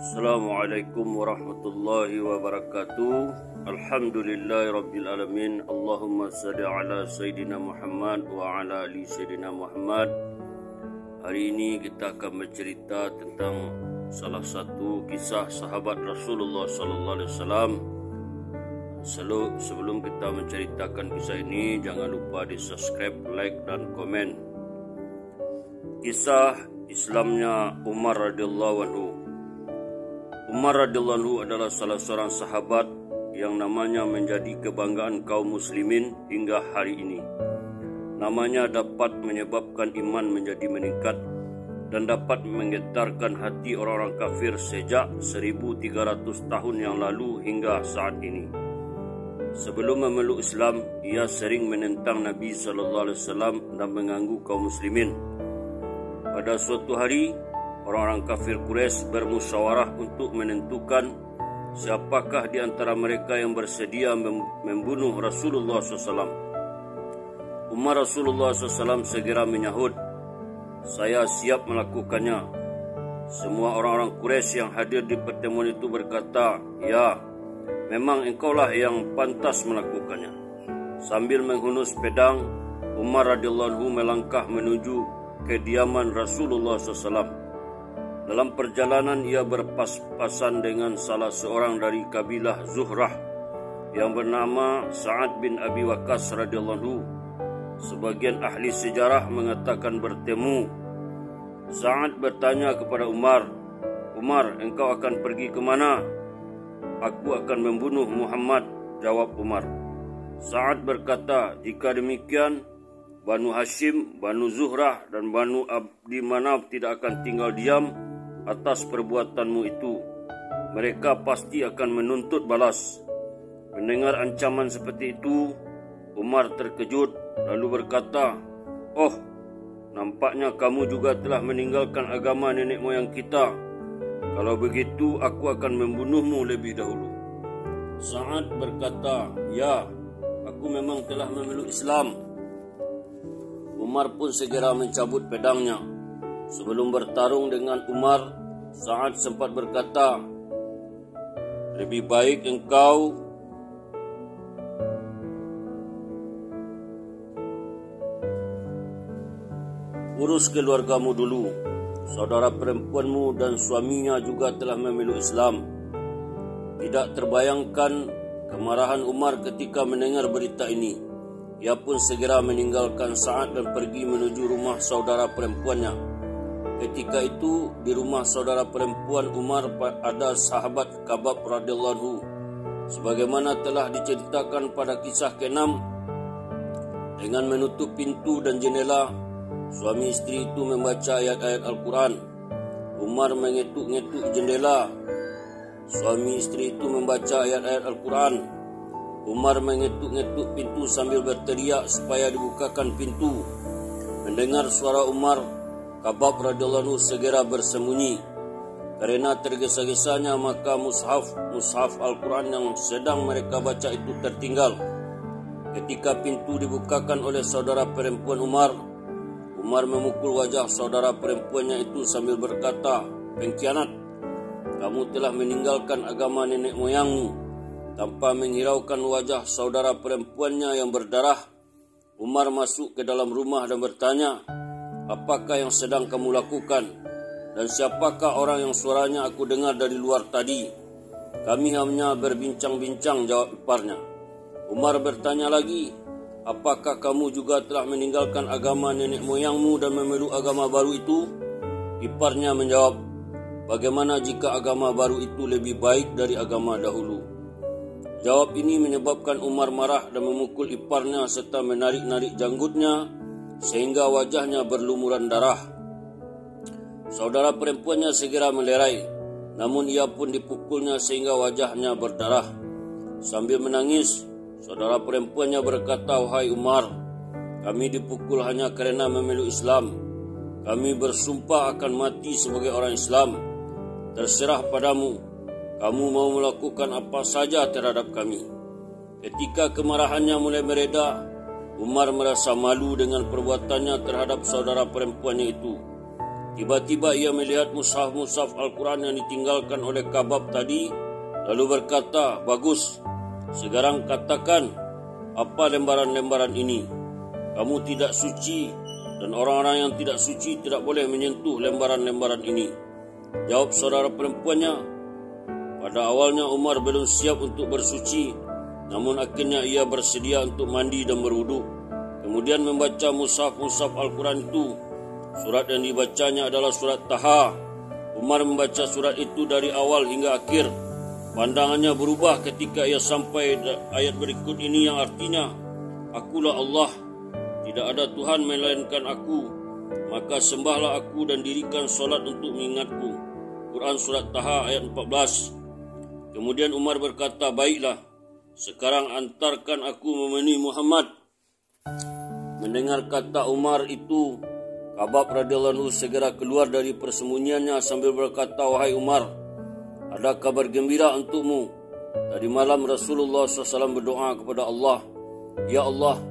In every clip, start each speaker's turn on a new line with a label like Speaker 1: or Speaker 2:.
Speaker 1: Assalamualaikum warahmatullahi wabarakatuh. Alhamdulillahirabbil alamin. Allahumma shalli ala sayidina Muhammad wa ala ali sayidina Muhammad. Hari ini kita akan bercerita tentang salah satu kisah sahabat Rasulullah sallallahu alaihi wasallam. Sebelum kita menceritakan kisah ini, jangan lupa di-subscribe, like dan komen. Kisah Islamnya Umar radhiyallahu anhu. Umar radhiyallahu anhu adalah salah seorang sahabat yang namanya menjadi kebanggaan kaum muslimin hingga hari ini. Namanya dapat menyebabkan iman menjadi meningkat dan dapat menggetarkan hati orang-orang kafir sejak 1300 tahun yang lalu hingga saat ini. Sebelum memeluk Islam, ia sering menentang Nabi SAW dan mengganggu kaum muslimin. Pada suatu hari, orang-orang kafir Quraisy bermusyawarah untuk menentukan siapakah di antara mereka yang bersedia membunuh Rasulullah SAW. Umar Rasulullah SAW segera menyahut, "Saya siap melakukannya." Semua orang-orang Quraisy yang hadir di pertemuan itu berkata, "Ya, memang engkaulah yang pantas melakukannya." Sambil menghunus pedang, Umar radhiyallahu anhu melangkah menuju kediaman Rasulullah SAW. Dalam perjalanan ia berpas-pasan dengan salah seorang dari kabilah Zuhrah yang bernama Sa'ad bin Abi Waqqas radhiyallahu anhu. Sebagian ahli sejarah mengatakan bertemu. Sa'ad bertanya kepada Umar, "Umar, engkau akan pergi ke mana?" "Aku akan membunuh Muhammad," jawab Umar. Sa'ad berkata, "Jika demikian, Banu Hashim, Banu Zuhrah dan Banu Abdi Manaf tidak akan tinggal diam atas perbuatanmu itu. Mereka pasti akan menuntut balas." Mendengar ancaman seperti itu, Umar terkejut lalu berkata, "Oh, nampaknya kamu juga telah meninggalkan agama nenek moyang kita. Kalau begitu, aku akan membunuhmu lebih dahulu." Sa'ad berkata, "Ya, aku memang telah memeluk Islam." Umar pun segera mencabut pedangnya. Sebelum bertarung dengan Umar, Sa'ad sempat berkata, "Lebih baik engkau urus keluargamu dulu. Saudara perempuanmu dan suaminya juga telah memeluk Islam." Tidak terbayangkan kemarahan Umar ketika mendengar berita ini. Ia pun segera meninggalkan Sa'ad dan pergi menuju rumah saudara perempuannya. Ketika itu di rumah saudara perempuan Umar ada sahabat Khabbab radhiyallahu anhu. Sebagaimana telah diceritakan pada kisah ke-6, dengan menutup pintu dan jendela, suami istri itu membaca ayat-ayat Al-Quran. Umar mengetuk-ngetuk jendela. Suami istri itu membaca ayat-ayat Al-Quran. Umar mengetuk-ngetuk pintu sambil berteriak supaya dibukakan pintu. Mendengar suara Umar, Khabbab radhiyallahu anhu segera bersembunyi. Karena tergesa-gesanya maka mushaf Al-Quran yang sedang mereka baca itu tertinggal. Ketika pintu dibukakan oleh saudara perempuan Umar, Umar memukul wajah saudara perempuannya itu sambil berkata, "Pengkhianat, kamu telah meninggalkan agama nenek moyangmu." Tanpa menghiraukan wajah saudara perempuannya yang berdarah, Umar masuk ke dalam rumah dan bertanya, "Apakah yang sedang kamu lakukan? Dan siapakah orang yang suaranya aku dengar dari luar tadi?" "Kami hanya berbincang-bincang," jawab iparnya. Umar bertanya lagi, "Apakah kamu juga telah meninggalkan agama nenek moyangmu dan memeluk agama baru itu?" Iparnya menjawab, "Bagaimana jika agama baru itu lebih baik dari agama dahulu?" Jawab ini menyebabkan Umar marah dan memukul iparnya serta menarik-narik janggutnya sehingga wajahnya berlumuran darah. Saudara perempuannya segera melerai, namun ia pun dipukulnya sehingga wajahnya berdarah. Sambil menangis, saudara perempuannya berkata, "Wahai Umar, kami dipukul hanya karena memeluk Islam. Kami bersumpah akan mati sebagai orang Islam. Terserah padamu. Kamu mau melakukan apa saja terhadap kami." Ketika kemarahannya mulai mereda, Umar merasa malu dengan perbuatannya terhadap saudara perempuannya itu. Tiba-tiba ia melihat mushaf-mushaf Al-Quran yang ditinggalkan oleh Kabab tadi, lalu berkata, "Bagus, sekarang katakan, apa lembaran-lembaran ini? Kamu tidak suci dan orang-orang yang tidak suci tidak boleh menyentuh lembaran-lembaran ini." Jawab saudara perempuannya, "Pada awalnya Umar belum siap untuk bersuci, namun akhirnya ia bersedia untuk mandi dan berwudu. Kemudian membaca mushaf-mushaf Al-Quran itu. Surat yang dibacanya adalah surat Taha. Umar membaca surat itu dari awal hingga akhir. Pandangannya berubah ketika ia sampai ayat berikut ini yang artinya, 'Akulah Allah, tidak ada Tuhan melainkan aku, maka sembahlah aku dan dirikan solat untuk mengingatku.' Quran surat Taha ayat 14. Kemudian Umar berkata, 'Baiklah, sekarang antarkan aku memenuhi Muhammad.' Mendengar kata Umar itu, Kabab radhiyallahu anhu segera keluar dari persembunyiannya sambil berkata, 'Wahai Umar, ada kabar gembira untukmu. Tadi malam Rasulullah SAW berdoa kepada Allah, 'Ya Allah,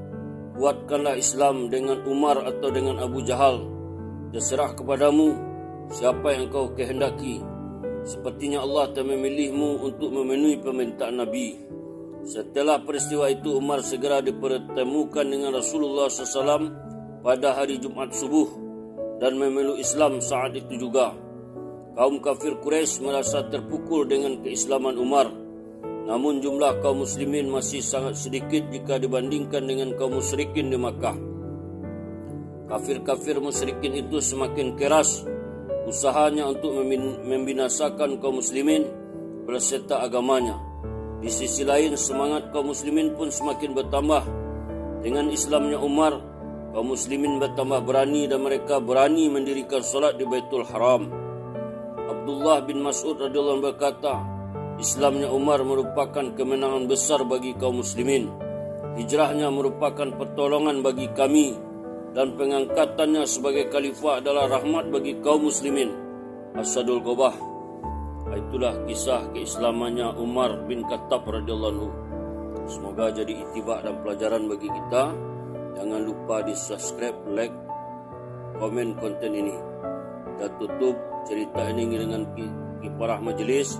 Speaker 1: kuatkanlah Islam dengan Umar atau dengan Abu Jahal. Terserah kepadamu siapa yang kau kehendaki. Sepertinya Allah telah memilihmu untuk memenuhi permintaan Nabi.' Setelah peristiwa itu, Umar segera dipertemukan dengan Rasulullah SAW pada hari Jumat subuh dan memeluk Islam saat itu juga. Kaum kafir Quraisy merasa terpukul dengan keislaman Umar. Namun jumlah kaum muslimin masih sangat sedikit jika dibandingkan dengan kaum musyrikin di Makkah. Kafir-kafir musyrikin itu semakin keras usahanya untuk membinasakan kaum muslimin berserta agamanya. Di sisi lain, semangat kaum muslimin pun semakin bertambah. Dengan Islamnya Umar, kaum muslimin bertambah berani dan mereka berani mendirikan solat di Baitul Haram. Abdullah bin Mas'ud radhiyallahu anhu berkata, Islamnya Umar merupakan kemenangan besar bagi kaum muslimin. Hijrahnya merupakan pertolongan bagi kami dan pengangkatannya sebagai khalifah adalah rahmat bagi kaum muslimin. Asadul Ghobah. Itulah kisah keislamannya Umar bin Khattab radhiyallahu anhu. Semoga jadi itibak dan pelajaran bagi kita. Jangan lupa di subscribe, like, komen konten ini. Kita tutup cerita ini dengan kifarah majelis.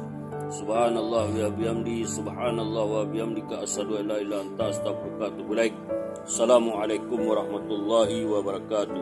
Speaker 1: Subhanallah wa bihamdi, subhanallah wa bihamdika, asyhadu an la ilaha illa anta, astaghfiruka wa atubu ilaik. Assalamualaikum warahmatullahi wabarakatuh.